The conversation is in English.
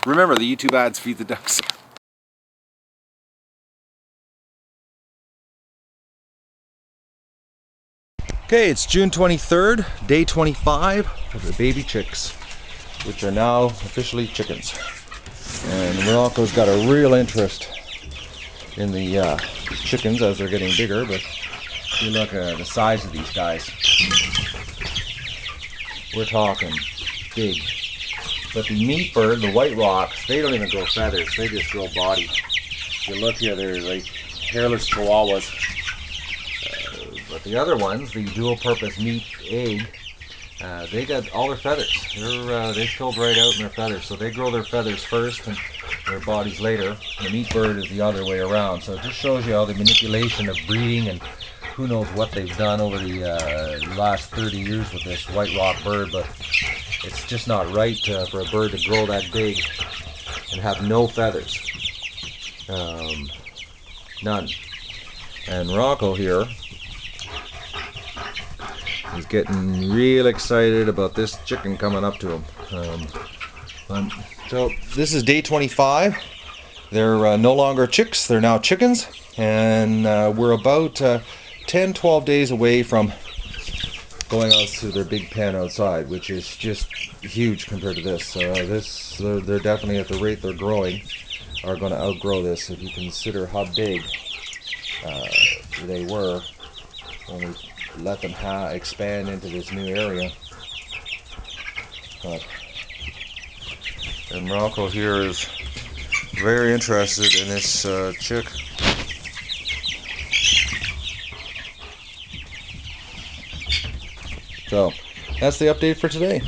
Remember, the YouTube ads feed the ducks. Okay, it's June 23rd, day 25 of the baby chicks, which are now officially chickens. And Morocco's got a real interest in the chickens as they're getting bigger, but you look at the size of these guys. We're talking big. But the meat bird, the white rocks, they don't even grow feathers, they just grow body. If you look here, they're like hairless chihuahuas. But the other ones, the dual-purpose meat egg, they got all their feathers. They filled right out in their feathers, so they grow their feathers first and their bodies later. The meat bird is the other way around. So it just shows you how the manipulation of breeding and who knows what they've done over the last 30 years with this white rock bird, but it's just not right for a bird to grow that big and have no feathers. None. And Rocco here is getting real excited about this chicken coming up to him. So this is day 25. They're no longer chicks, they're now chickens, and we're about 10-12 days away from going out to their big pen outside, which is just huge compared to this. They're definitely, at the rate they're growing, are going to outgrow this. If you consider how big they were when we let them expand into this new area. And Rocco here is very interested in this chick. So that's the update for today.